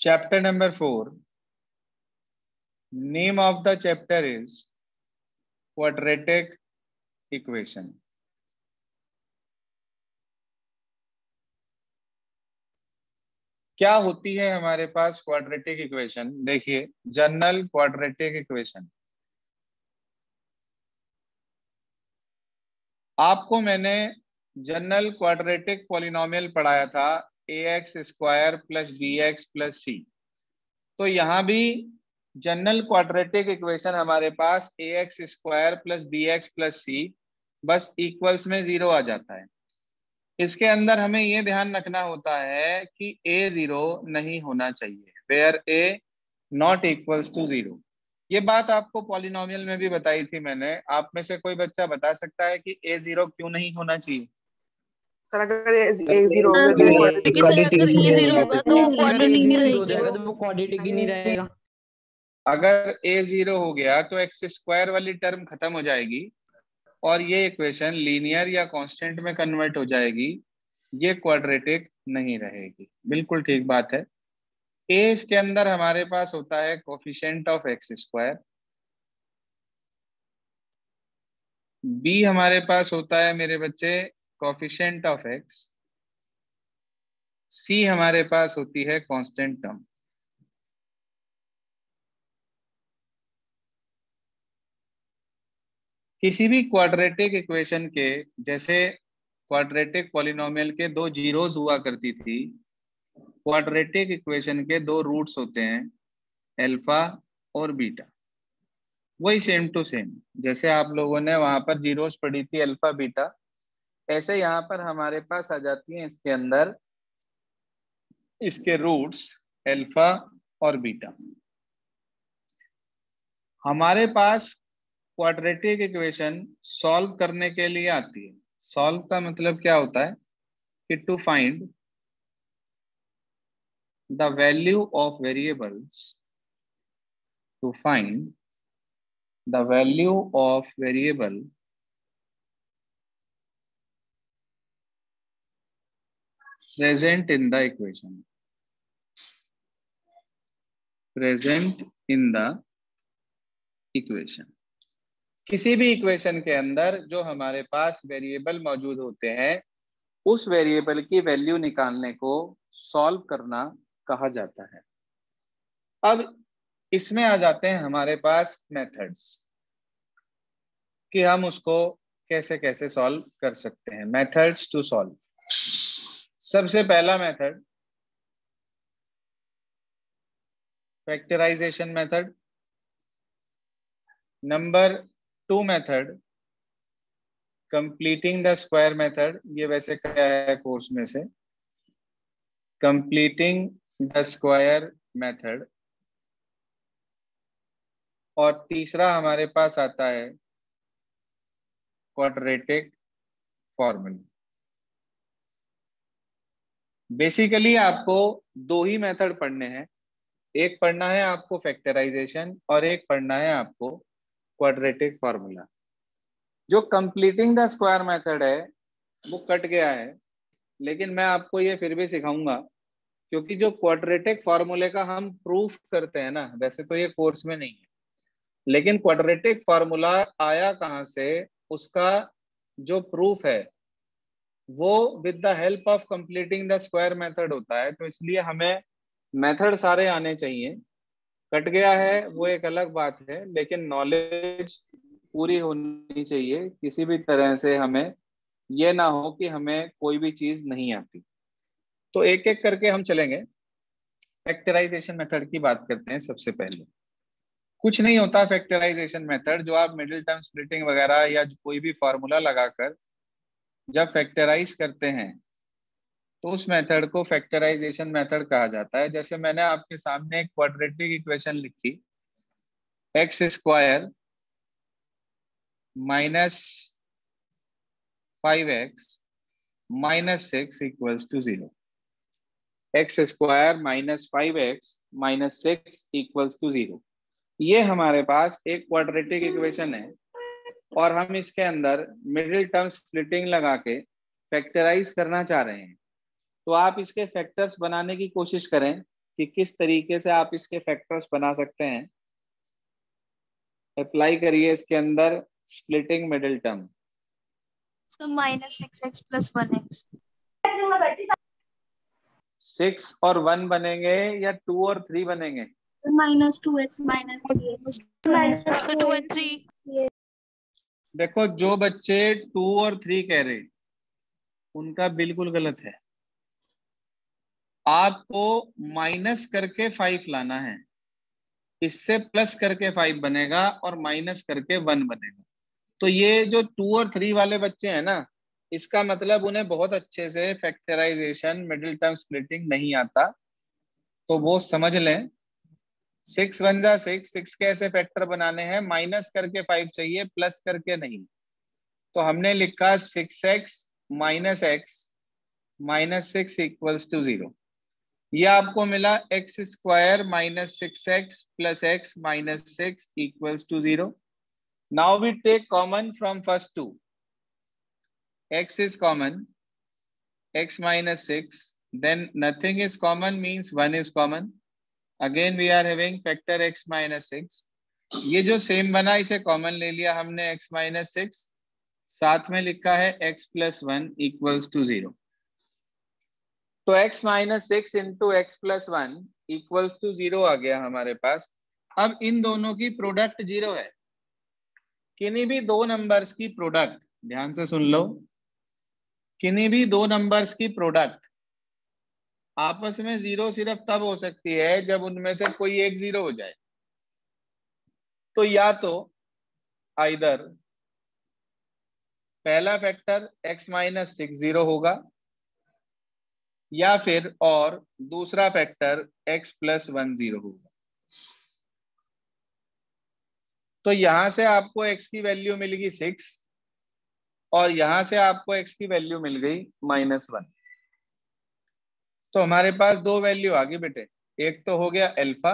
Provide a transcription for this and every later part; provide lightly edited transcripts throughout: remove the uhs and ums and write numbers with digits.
Chapter number 4. Name of the chapter is quadratic equation. क्या होती है हमारे पास क्वाड्रेटिक इक्वेशन? देखिए, जनरल क्वाड्रेटिक इक्वेशन आपको मैंने जनरल क्वाड्रेटिक पॉलिनोमियल पढ़ाया था ax square plus bx plus c। तो यहाँ भी जनरल क्वाड्रेटिक इक्वेशन हमारे पास ax square plus bx plus c, बस इक्वल्स में 0 आ जाता है। इसके अंदर हमें ये ध्यान रखना होता है कि a 0 नहीं होना चाहिए, where a not equals to 0। ये बात आपको पॉलिनोमियल में भी बताई थी मैंने। आप में से कोई बच्चा बता सकता है कि a 0 क्यों नहीं होना चाहिए? सर अगर a 0 होगा तो वो क्वाड्रेटिक ही नहीं रहेगा। अगर a 0 हो गया तो x स्क्वायर वाली टर्म खत्म हो जाएगी और ये इक्वेशन लीनियर या कांस्टेंट में कन्वर्ट हो जाएगी, ये क्वाड्रेटिक नहीं रहेगी। बिल्कुल ठीक बात है। a इसके अंदर हमारे पास होता है coefficient of x square, b हमारे पास होता है मेरे बच्चे कोफिशिएंट ऑफ x, c हमारे पास होती है कांस्टेंट टर्म। किसी भी क्वाड्रेटिक इक्वेशन के, जैसे क्वाड्रेटिक पॉलिनोमियल के 2 जीरोस हुआ करती थी, क्वाड्रेटिक इक्वेशन के 2 रूट्स होते हैं, अल्फा और बीटा। वही सेम टू सेम, जैसे आप लोगों ने वहां पर जीरोस पढ़ी थी अल्फा बीटा, ऐसे यहाँ पर हमारे पास आ जाती हैं इसके अंदर इसके रूट्स अल्फा और बीटा। हमारे पास क्वाड्रेटिक इक्वेशन सॉल्व करने के लिए आती है। सॉल्व का मतलब क्या होता है कि to find the value of variables, to find the value of variable present in the equation, present in the equation। किसी भी इक्वेशन के अंदर जो हमारे पास वेरिएबल मौजूद होते हैं, उस वेरिएबल की वैल्यू निकालने को सॉल्व करना कहा जाता है। अब इसमें आ जाते हैं हमारे पास मेथड्स कि हम उसको कैसे कैसे सॉल्व कर सकते हैं। Methods to solve. सबसे पहला method factorization method. Number 2 method completing the square method. ये वैसे क्या है कोर्स में से, कंप्लीटिंग द स्क्वायर मेथड। और तीसरा हमारे पास आता है क्वाड्रेटिक फॉर्मूला। बेसिकली आपको 2 ही मेथड पढ़ने हैं, एक पढ़ना है आपको फैक्टराइजेशन और एक पढ़ना है आपको क्वाड्रेटिक फॉर्मूला। जो कंप्लीटिंग द स्क्वायर मेथड है वो कट गया है, लेकिन मैं आपको ये फिर भी सिखाऊंगा, क्योंकि जो क्वाड्रेटिक फॉर्मूले का हम प्रूफ करते हैं ना, वैसे तो ये कोर्स में नहीं है, लेकिन क्वाड्रेटिक फॉर्मूला आया कहाँ से, उसका जो प्रूफ है वो with the help of completing the square method होता है। तो इसलिए हमें मेथड सारे आने चाहिए। कट गया है वो एक अलग बात है, लेकिन नॉलेज पूरी होनी चाहिए। किसी भी तरह से हमें ये ना हो कि हमें कोई भी चीज नहीं आती। तो एक एक करके हम चलेंगे। फैक्टराइजेशन मेथड की बात करते हैं। सबसे पहले कुछ नहीं होता फैक्टराइजेशन मेथड, जो आप मिडिल टर्म स्प्लिटिंग वगैरह या कोई भी फॉर्मूला लगाकर जब फैक्टराइज करते हैं तो उस मेथड को फैक्टराइजेशन मेथड कहा जाता है। जैसे मैंने आपके सामने एक क्वाड्रेटिक इक्वेशन लिखी, x square minus 5x minus 6 equals to 0। X square minus 5x minus 6 equals to 0। ये हमारे पास एक क्वाड्रेटिक इक्वेशन है और हम इसके अंदर मिडिल टर्म स्प्लिटिंग लगा के फैक्टराइज करना चाह रहे हैं। तो आप इसके फैक्टर्स बनाने की कोशिश करें कि किस तरीके से आप इसके फैक्टर्स बना सकते हैं। अप्लाई करिए इसके अंदर splitting middle term. So -6x + 1x. 6 और 1 बनेंगे या 2 और 3 बनेंगे? -2x -3x. So 2 and 3. देखो जो बच्चे 2 और 3 कह रहे उनका बिल्कुल गलत है। आपको माइनस करके 5 लाना है, इससे प्लस करके 5 बनेगा और माइनस करके 1 बनेगा। तो ये जो 2 और 3 वाले बच्चे हैं ना, इसका मतलब उन्हें बहुत अच्छे से फैक्टराइजेशन, मिडिल टर्म स्प्लिटिंग नहीं आता, तो वो समझ लें। 6 1 जा 6 के ऐसे फैक्टर बनाने हैं, माइनस करके 5 चाहिए, प्लस करके नहीं। तो हमने लिखा 6x - x -6 = 0। ये आपको मिला x² - 6x + x -6 = 0। Now we take common from first two. X is common, x - 6, then nothing is common means 1 is common. Again we are having factor x - 6. ये जो सेम बना इसे कॉमन ले लिया हमने, x - 6, साथ में लिखा है x + 1 = 0। तो x - 6 × x + 1 = 0 आ गया हमारे पास। अब इन दोनों की प्रोडक्ट 0 है। किन्हीं भी दो नंबर्स की प्रोडक्ट, ध्यान से सुन लो, किन्हीं भी दो नंबर्स की प्रोडक्ट आपस में 0 सिर्फ तब हो सकती है जब उनमें से कोई एक 0 हो जाए। तो या तो आइदर पहला फैक्टर x - 6 0 होगा, या फिर और दूसरा फैक्टर x + 1 0 होगा। तो यहां से आपको x की वैल्यू मिल गई 6 और यहां से आपको x की वैल्यू मिल गई -1। तो हमारे पास दो वैल्यू आ गई बेटे, एक तो हो गया अल्फा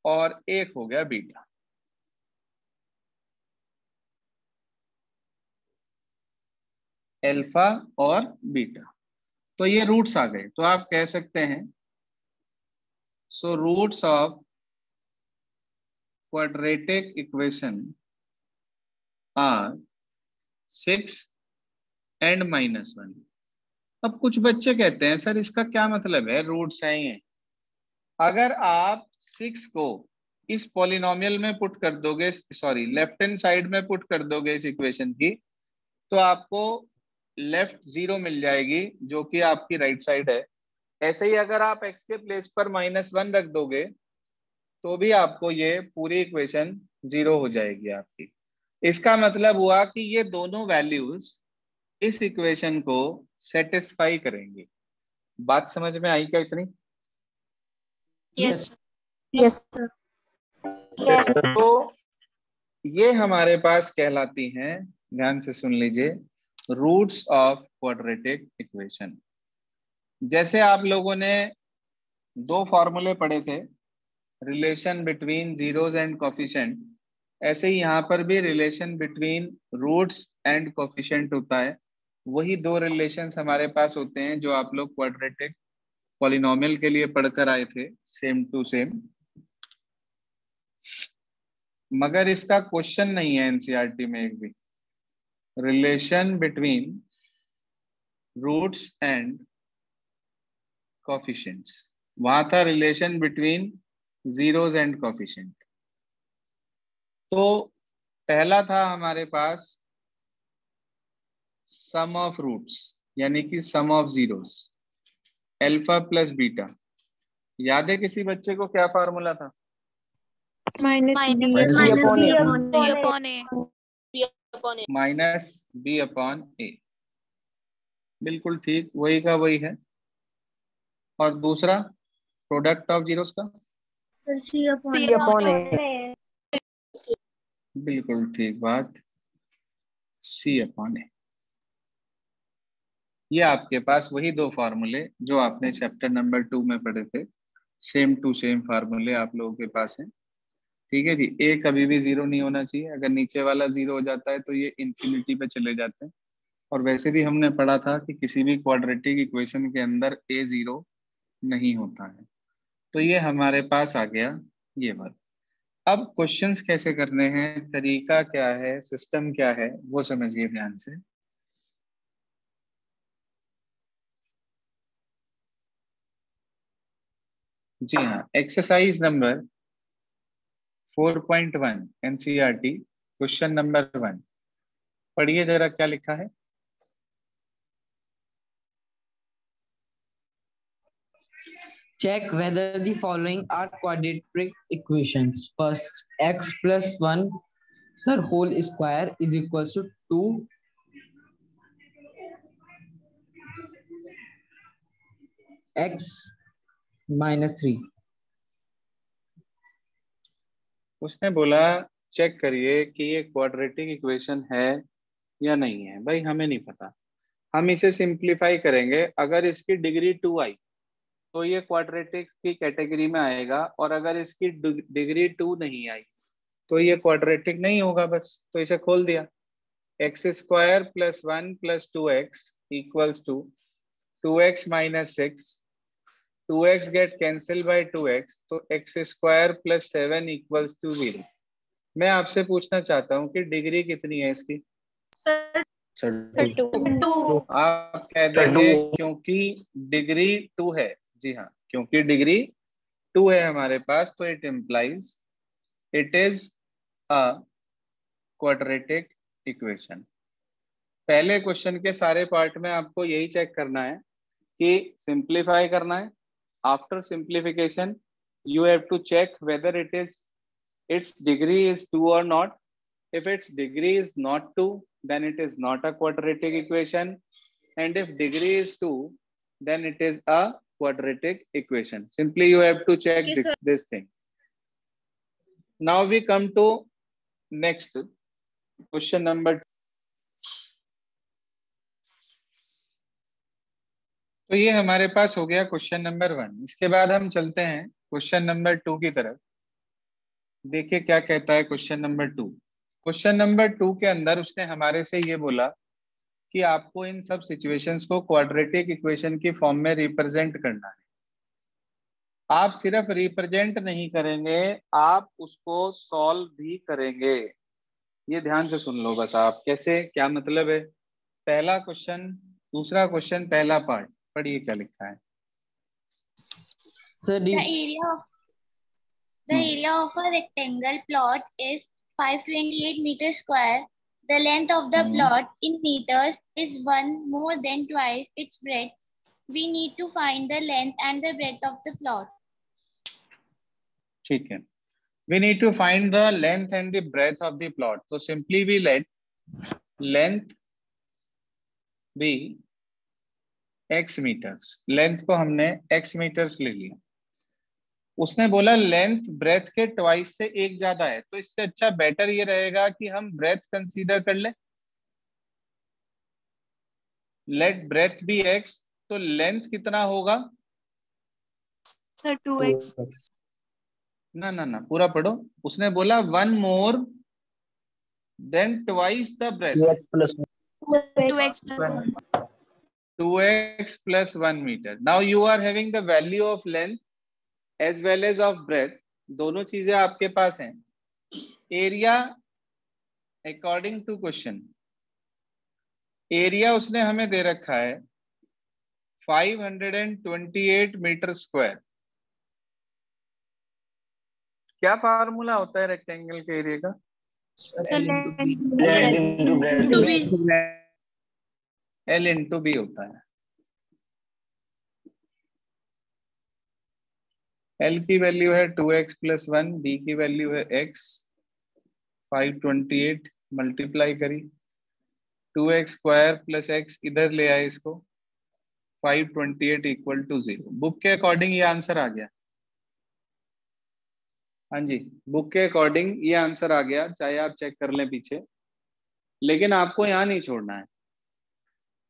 और एक हो गया बीटा। अल्फा और बीटा, तो ये रूट्स आ गए। तो आप कह सकते हैं so roots of quadratic equation are 6 and -1। अब कुछ बच्चे कहते हैं सर इसका क्या मतलब है, रूट्स हैं ये। अगर आप 6 को इस पॉलिनोमियल में पुट कर दोगे, सॉरी लेफ्ट हैंड साइड में पुट कर दोगे इस इक्वेशन की, तो आपको लेफ्ट 0 मिल जाएगी जो कि आपकी राइट साइड है। ऐसे ही अगर आप x के प्लेस पर -1 रख दोगे तो भी आपको ये पूरी इक्वेशन 0 हो जाएगी आपकी। इसका मतलब हुआ कि ये दोनों वैल्यूज इस इक्वेशन को सेटिस्फाई करेंगे। बात समझ में आई क्या इतनी? Yes. Yes, sir. तो ये हमारे पास कहलाती हैं, ध्यान से सुन लीजिए, रूट्स ऑफ क्वाड्रेटिक इक्वेशन। जैसे आप लोगों ने दो फॉर्मूले पढ़े थे, relation between zeros and coefficient, ऐसे ही यहाँ पर भी relation between roots and coefficient होता है। वही दो रिलेशंस हमारे पास होते हैं जो आप लोग क्वाड्रेटिक पॉलिनोमियल के लिए पढ़कर आए थे, सेम टू सेम। मगर इसका क्वेश्चन नहीं है एनसीईआरटी में एक भी, relation between roots and coefficients. वहां था relation between zeros and coefficient. तो पहला था हमारे पास सम ऑफ रूट्स, यानी कि sum of zeros, alpha plus beta. याद है किसी बच्चे को क्या फार्मूला था? -b/a। बिल्कुल ठीक, वही का वही है। और दूसरा प्रोडक्ट ऑफ जीरोस का C/A. बिल्कुल ठीक बात, c/a। ये आपके पास वही दो फार्मूले जो आपने चैप्टर नंबर 2 में पढ़े थे, सेम टू सेम फार्मूले आप लोगों के पास हैं। ठीक है जी, ए कभी भी 0 नहीं होना चाहिए। अगर नीचे वाला 0 हो जाता है तो ये इन्फिनिटी पे चले जाते हैं। और वैसे भी हमने पढ़ा था कि किसी भी क्वाड्रेटिक इक्वेशन के अंदर a 0 नहीं होता है। तो ये हमारे पास आ गया ये वर्क। अब क्वेश्चंस कैसे करने हैं, तरीका क्या है, सिस्टम क्या है, वो समझिए ध्यान से। जी हाँ, exercise number 4.1 NCERT question number 1 पढ़िए जरा क्या लिखा है। Check whether the following are quadratic equations. First, x plus 1 sir whole square is equals to 2 x minus 3. उसने बोला चेक करिए कि ये क्वाड्रेटिक इक्वेशन है या नहीं है। भाई हमें नहीं पता, हम इसे सिंप्लीफाई करेंगे। अगर इसकी डिग्री 2 आई तो ये क्वाड्रेटिक की कैटेगरी में आएगा, और अगर इसकी डिग्री 2 नहीं आई तो ये क्वाड्रेटिक नहीं होगा। बस तो इसे खोल दिया। X square plus 1 plus 2x equals to 2x minus 6, 2x get cancel by 2x, तो x square plus 7 equals to 0। मैं आपसे पूछना चाहता हूँ कि डिग्री कितनी है इसकी। आप कह देंगे क्योंकि डिग्री 2 है। जी हाँ, क्योंकि डिग्री 2 है हमारे पास, तो it implies it is a quadratic equation. पहले क्वेश्चन के सारे पार्ट में आपको यही चेक करना है कि सिंप्लीफाई करना है। After simplification you have to check whether its degree is 2 or not. If its degree is not 2, then it is not a quadratic equation, and if degree is 2, then it is a quadratic equation. Simply you have to check this thing. Now we come to next question number 2. तो ये हमारे पास हो गया question number 1। इसके बाद हम चलते हैं क्वेश्चन नंबर 2 की तरफ। देखिए क्या कहता है क्वेश्चन नंबर 2। क्वेश्चन नंबर 2 के अंदर उसने हमारे से ये बोला कि आपको इन सब सिचुएशंस को क्वाड्रेटिक इक्वेशन की फॉर्म में रिप्रेजेंट करना है। आप सिर्फ रिप्रेजेंट नहीं करेंगे, आप उसको सॉल्व भी करेंगे। ये ध्यान से सुन लो बस आप, कैसे, क्या मतलब है। पहला क्वेश्चन, दूसरा क्वेश्चन, पहला पार्ट पढ़िए क्या लिखा है। Sir, The area of a rectangle plot is 528 meters square. The length of the plot in meters is 1 more than twice its breadth. We need to find the length and the breadth of the plot. ठीक है, we need to find the length and the breadth of the plot. So simply we let length be x meters. Length को हमने x meters ले लिया। उसने बोला length breadth के twice से एक ज्यादा है, तो इससे अच्छा बेटर ये रहेगा कि हम ब्रेथ कंसीडर कर ले। लेट ब्रेथ बी x, तो लेंथ कितना होगा सर 2x। ना ना ना, पूरा पढ़ो। उसने बोला 1 more than twice the breadth, 2x plus 1. 2x plus 1 meter. Now you are having the value of length as well as of breadth, दोनों चीजें आपके पास हैं। Area according to question, area उसने हमें दे रखा है 528 मीटर स्क्वायर। क्या फार्मूला होता है रेक्टेंगल के एरिया का? L इंटू बी होता है। L की वैल्यू है 2x प्लस 1, B की वैल्यू है x। 528 मल्टीप्लाई करी, 2x स्क्वायर प्लस x इधर ले आए इसको, 528 इक्वल टू 0। बुक के अकॉर्डिंग ये आंसर आ गया। हाँ जी, बुक के अकॉर्डिंग ये आंसर आ गया, चाहे आप चेक कर लें पीछे। लेकिन आपको यहाँ नहीं छोड़ना है,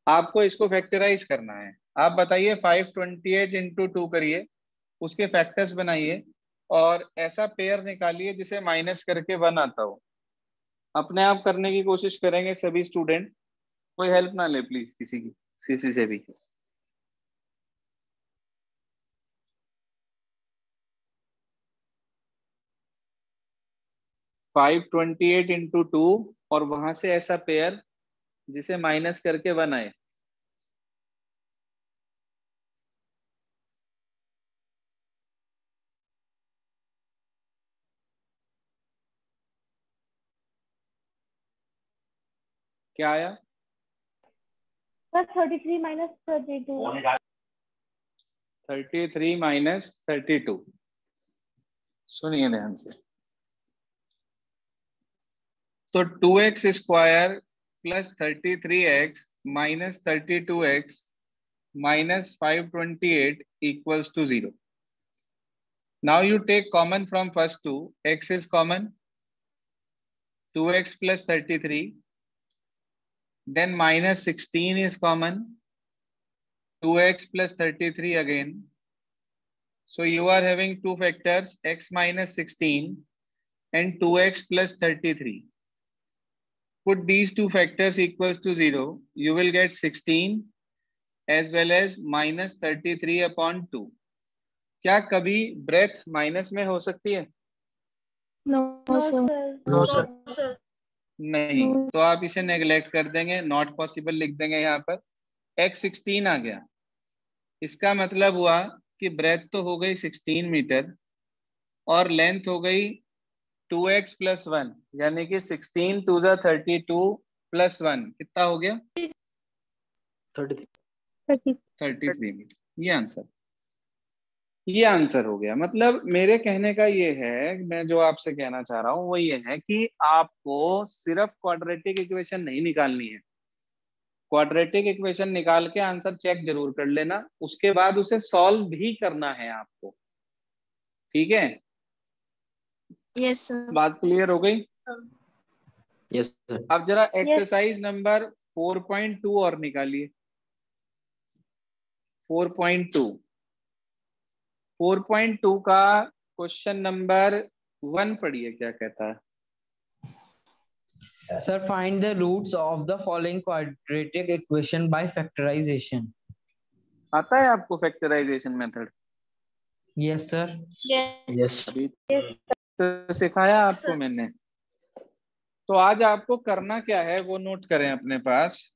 आपको इसको फैक्टराइज करना है। आप बताइए 528 इंटू 2 करिए, उसके फैक्टर्स बनाइए और ऐसा पेयर निकालिए जिसे माइनस करके 1 आता हो। अपने आप करने की कोशिश करेंगे सभी स्टूडेंट, कोई हेल्प ना ले प्लीज किसी की, किसी से भी। 528 इंटू 2 और वहां से ऐसा पेयर जिसे माइनस करके 1 आए। क्या आया? 33 minus 32. 33 माइनस 32। सुनिए ध्यान से। तो 2x square plus 33x minus 32x minus 528 equals to 0. Now you take common from first two. X is common. 2x plus 33. Then minus 16 is common. 2x plus 33 again. So you are having two factors, x minus 16 and 2x plus 33. Put these two factors equals to 0. You will get 16 as well as minus 33 upon 2. क्या कभी breath minus में हो सकती है? No, sir. No sir. नहीं, तो आप इसे नेग्लेक्ट कर देंगे, नॉट पॉसिबल लिख देंगे यहाँ पर। x 16 आ गया, इसका मतलब हुआ कि ब्रेथ तो हो गई 16 मीटर और लेंथ हो गई 2x प्लस 1, यानी कि 16 2 जा 32 प्लस 1 कितना हो गया? 33 मीटर। ये आंसर हो गया। मतलब मेरे कहने का ये है, मैं जो आपसे कहना चाह रहा हूं वो ये है कि आपको सिर्फ क्वाड्रेटिक इक्वेशन नहीं निकालनी है, क्वाड्रेटिक इक्वेशन निकाल के आंसर चेक जरूर कर लेना, उसके बाद उसे सॉल्व भी करना है आपको। ठीक है? Yes, sir. बात क्लियर हो गई? Yes sir. अब जरा एक्सरसाइज नंबर 4.2 और निकालिए। 4.2 का क्वेश्चन नंबर 1 पढ़िए, क्या कहता है? Sir, find the roots of the following quadratic equation by factorization. आता है आपको factorization method? Yes, sir. Yes अभी तो सिखाया आपको मैंने। तो आज आपको करना क्या है वो नोट करें अपने पास।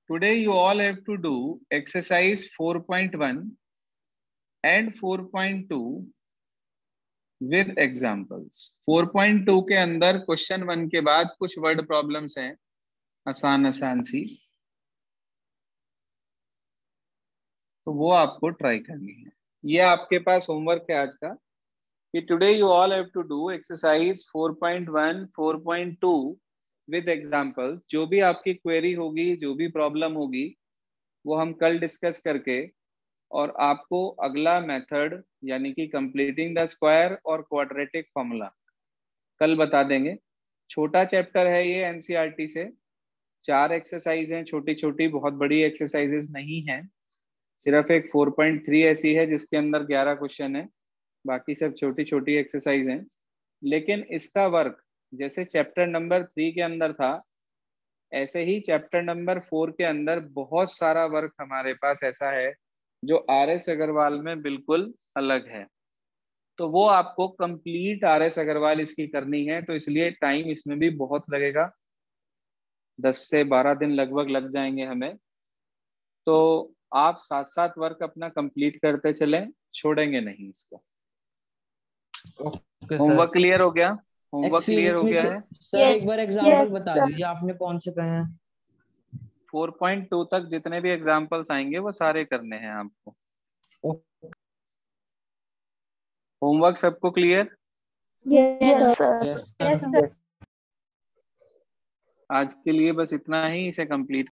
Today you all have to do exercise 4.1 and 4.2 with examples. 4.2 के अंदर क्वेश्चन 1 के बाद कुछ वर्ड प्रॉब्लम्स हैं, आसान सी, तो वो आपको ट्राई करनी है। ये आपके पास होमवर्क है आज का कि today you all have to do exercise 4.1 4.2 with examples. जो भी आपकी क्वेरी होगी, जो भी प्रॉब्लम होगी, वो हम कल डिस्कस करके और आपको अगला मेथड यानी कि कंप्लीटिंग द स्क्वायर और क्वाड्रेटिक फॉर्मूला कल बता देंगे। छोटा चैप्टर है ये एनसीईआरटी से, 4 एक्सरसाइज हैं छोटी छोटी, बहुत बड़ी एक्सरसाइजेस नहीं है। सिर्फ एक 4.3 ऐसी है जिसके अंदर 11 क्वेश्चन है, बाकी सब छोटी छोटी एक्सरसाइज हैं। लेकिन इसका वर्क जैसे चैप्टर नंबर 3 के अंदर था, ऐसे ही चैप्टर नंबर 4 के अंदर बहुत सारा वर्क हमारे पास ऐसा है जो आर.एस. अग्रवाल में बिल्कुल अलग है। तो वो आपको कंप्लीट आर.एस. अग्रवाल इसकी करनी है, तो इसलिए टाइम इसमें भी बहुत लगेगा, 10 से 12 दिन लगभग लग जाएंगे हमें। तो आप साथ साथ वर्क अपना कंप्लीट करते चलें, छोड़ेंगे नहीं इसको। होमवर्क क्लियर हो गया? होमवर्क क्लियर हो गया है? सर एक बार एग्जांपल बता दीजिए, आपने कौन से कहे हैं? 4.2 तक जितने भी एग्जांपल्स आएंगे वो सारे करने हैं आपको। होमवर्क सबको clear? Yes, sir. Yes, sir. आज के लिए बस इतना ही, इसे कंप्लीट